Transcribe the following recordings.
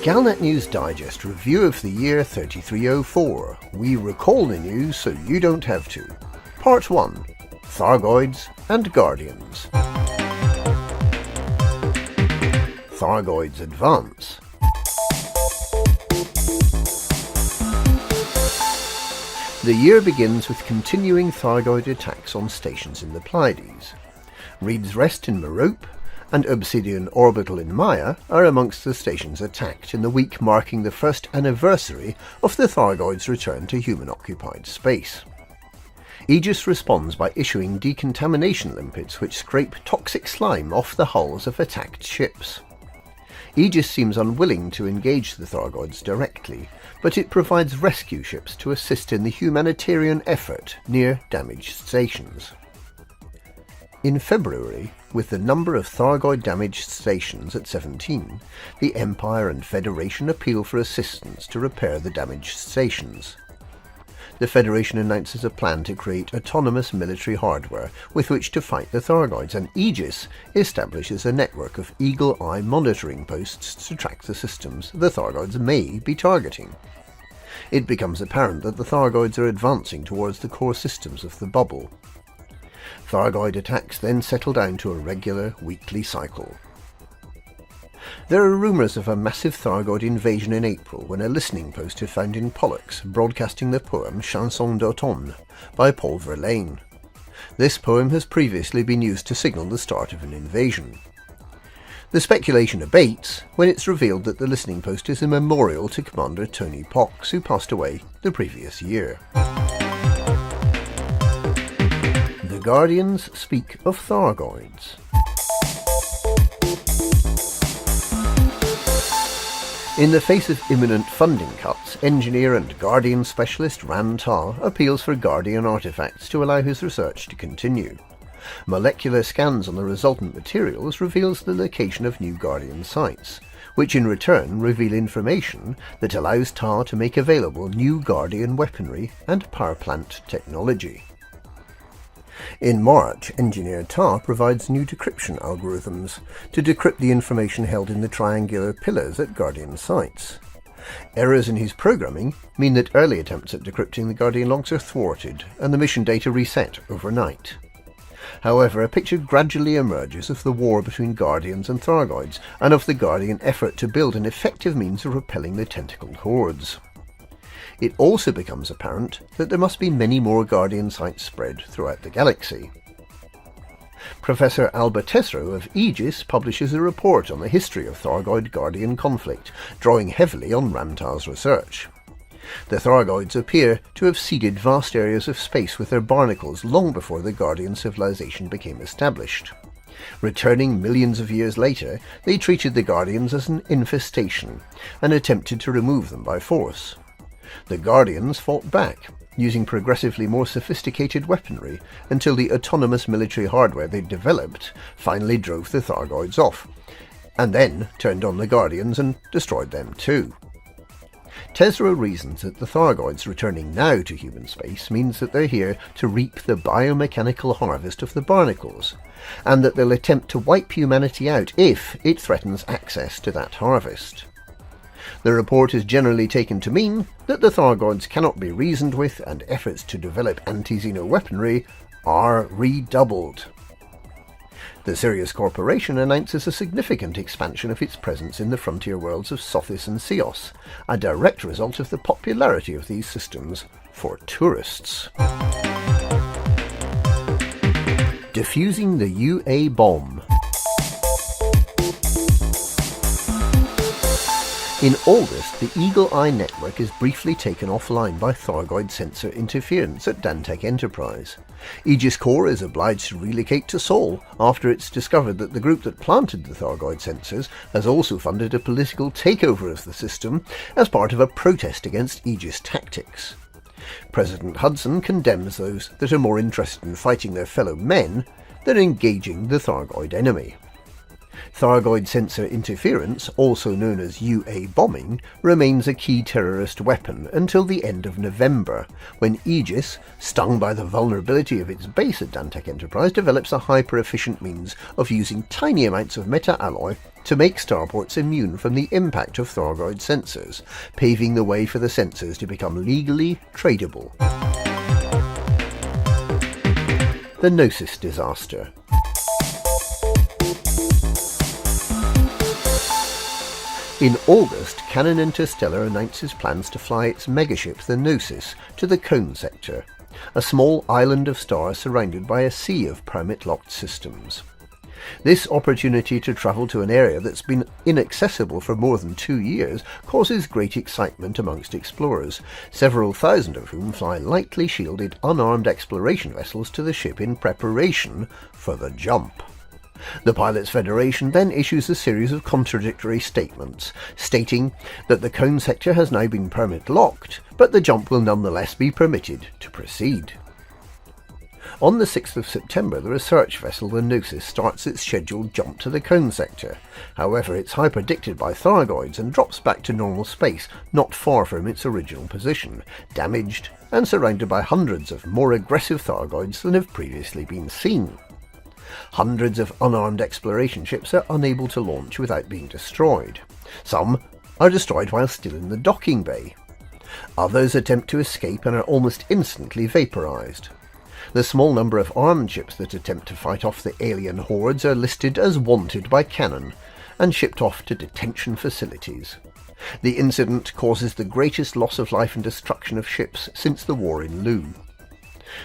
Galnet News Digest review of the year 3304. We recall the news so you don't have to. Part 1. Thargoids and Guardians. Thargoids Advance. The year begins with continuing Thyroid attacks on stations in the Pleiades. Reed's Rest in Merope and Obsidian Orbital in Maya are amongst the stations attacked in the week marking the first anniversary of the Thargoids' return to human-occupied space. Aegis responds by issuing decontamination limpets which scrape toxic slime off the hulls of attacked ships. Aegis seems unwilling to engage the Thargoids directly, but it provides rescue ships to assist in the humanitarian effort near damaged stations. In February, with the number of Thargoid damaged stations at 17, the Empire and Federation appeal for assistance to repair the damaged stations. The Federation announces a plan to create autonomous military hardware with which to fight the Thargoids, and Aegis establishes a network of eagle-eye monitoring posts to track the systems the Thargoids may be targeting. It becomes apparent that the Thargoids are advancing towards the core systems of the bubble. Thyroid attacks then settle down to a regular weekly cycle. There are rumours of a massive Thargoid invasion in April when a listening post is found in Pollux broadcasting the poem Chanson d'automne by Paul Verlaine. This poem has previously been used to signal the start of an invasion. The speculation abates when it's revealed that the listening post is a memorial to Commander Tony Pox, who passed away the previous year. The Guardians speak of Thargoids. In the face of imminent funding cuts, engineer and Guardian specialist Ran Tah appeals for Guardian artifacts to allow his research to continue. Molecular scans on the resultant materials reveals the location of new Guardian sites, which in return reveal information that allows Tah to make available new Guardian weaponry and power plant technology. In March, engineer Tah provides new decryption algorithms to decrypt the information held in the triangular pillars at Guardian sites. Errors in his programming mean that early attempts at decrypting the Guardian logs are thwarted and the mission data reset overnight. However, a picture gradually emerges of the war between Guardians and Thargoids, and of the Guardian effort to build an effective means of repelling the tentacled hordes. It also becomes apparent that there must be many more Guardian sites spread throughout the galaxy. Professor Alba Tesro of Aegis publishes a report on the history of Thargoid-Guardian conflict, drawing heavily on Ran Tah's research. The Thargoids appear to have ceded vast areas of space with their barnacles long before the Guardian civilization became established. Returning millions of years later, they treated the Guardians as an infestation and attempted to remove them by force. The Guardians fought back, using progressively more sophisticated weaponry until the autonomous military hardware they'd developed finally drove the Thargoids off, and then turned on the Guardians and destroyed them too. Tesro reasons that the Thargoids returning now to human space means that they're here to reap the biomechanical harvest of the barnacles, and that they'll attempt to wipe humanity out if it threatens access to that harvest. The report is generally taken to mean that the Thargoids cannot be reasoned with and efforts to develop anti-Xeno weaponry are redoubled. The Sirius Corporation announces a significant expansion of its presence in the frontier worlds of Sothis and Seos, a direct result of the popularity of these systems for tourists. Defusing the UA Bomb. In August, the Eagle Eye network is briefly taken offline by Thargoid sensor interference at Dantec Enterprise. Aegis Corps is obliged to relocate to Sol after it's discovered that the group that planted the Thargoid sensors has also funded a political takeover of the system as part of a protest against Aegis tactics. President Hudson condemns those that are more interested in fighting their fellow men than engaging the Thargoid enemy. Thargoid sensor interference, also known as UA bombing, remains a key terrorist weapon until the end of November, when Aegis, stung by the vulnerability of its base at Dantec Enterprise, develops a hyper-efficient means of using tiny amounts of meta-alloy to make starports immune from the impact of Thargoid sensors, paving the way for the sensors to become legally tradable. The Gnosis Disaster. In August, Canon Interstellar announces plans to fly its megaship the Gnosis to the Cone Sector, a small island of stars surrounded by a sea of permit-locked systems. This opportunity to travel to an area that's been inaccessible for more than 2 years causes great excitement amongst explorers, several thousand of whom fly lightly shielded, unarmed exploration vessels to the ship in preparation for the jump. The Pilots Federation then issues a series of contradictory statements, stating that the Cone Sector has now been permit-locked, but the jump will nonetheless be permitted to proceed. On the 6th of September, the research vessel the Gnosis starts its scheduled jump to the Cone Sector. However, it's hyperdicted by Thargoids and drops back to normal space, not far from its original position, damaged and surrounded by hundreds of more aggressive Thargoids than have previously been seen. Hundreds of unarmed exploration ships are unable to launch without being destroyed. Some are destroyed while still in the docking bay. Others attempt to escape and are almost instantly vaporized. The small number of armed ships that attempt to fight off the alien hordes are listed as wanted by Canon and shipped off to detention facilities. The incident causes the greatest loss of life and destruction of ships since the war in Lu.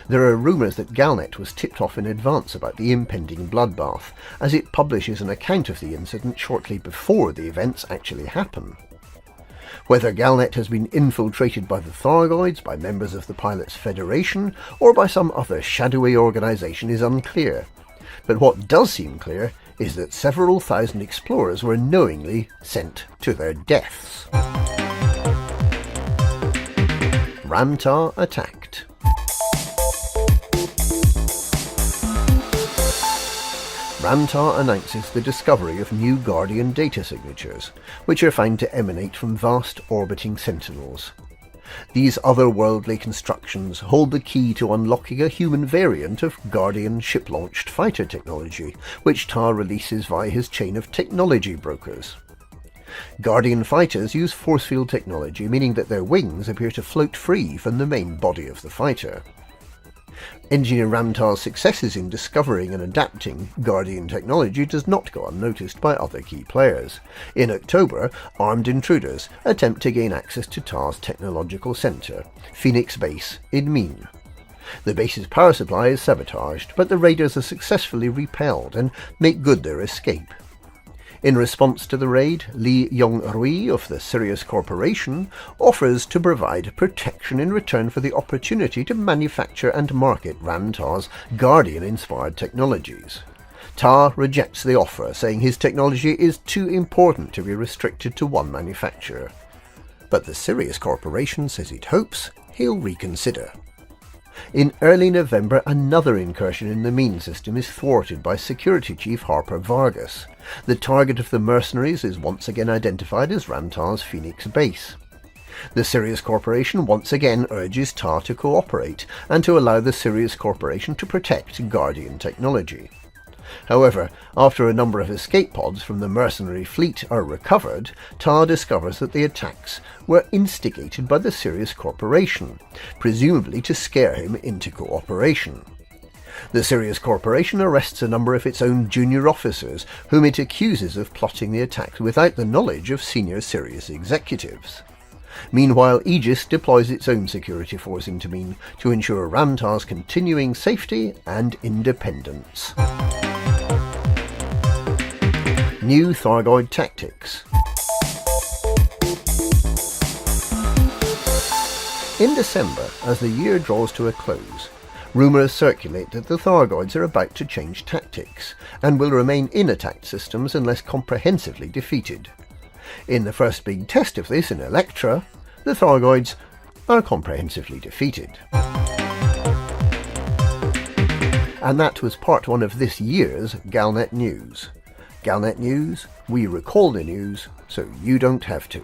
There are rumours that Galnet was tipped off in advance about the impending bloodbath, as it publishes an account of the incident shortly before the events actually happen. Whether Galnet has been infiltrated by the Thargoids, by members of the Pilots Federation, or by some other shadowy organisation is unclear, but what does seem clear is that several thousand explorers were knowingly sent to their deaths. Tah Attacked. Tah announces the discovery of new Guardian data signatures, which are found to emanate from vast orbiting sentinels. These otherworldly constructions hold the key to unlocking a human variant of Guardian ship-launched fighter technology, which Tah releases via his chain of technology brokers. Guardian fighters use force field technology, meaning that their wings appear to float free from the main body of the fighter. Engineer Ramtar's successes in discovering and adapting Guardian technology does not go unnoticed by other key players. In October, armed intruders attempt to gain access to Tah's technological centre, Phoenix Base in Meen. The base's power supply is sabotaged, but the raiders are successfully repelled and make good their escape. In response to the raid, Lee Yong-rui of the Sirius Corporation offers to provide protection in return for the opportunity to manufacture and market Ramtar's Guardian-inspired technologies. Tah rejects the offer, saying his technology is too important to be restricted to one manufacturer. But the Sirius Corporation says it hopes he'll reconsider. In early November, another incursion in the Meen system is thwarted by Security Chief Harper Vargas. The target of the mercenaries is once again identified as Ramtar's Phoenix base. The Sirius Corporation once again urges Tah to cooperate and to allow the Sirius Corporation to protect Guardian technology. However, after a number of escape pods from the mercenary fleet are recovered, Tah discovers that the attacks were instigated by the Sirius Corporation, presumably to scare him into cooperation. The Sirius Corporation arrests a number of its own junior officers, whom it accuses of plotting the attacks without the knowledge of senior Sirius executives. Meanwhile, Aegis deploys its own security force into Meen to ensure Ramtar's continuing safety and independence. New Thyroid Tactics. In December, as the year draws to a close, rumours circulate that the Thargoids are about to change tactics, and will remain in attacked systems unless comprehensively defeated. In the first big test of this in Electra, the Thargoids are comprehensively defeated. And that was part one of this year's Galnet News. Galnet News, we recall the news so you don't have to.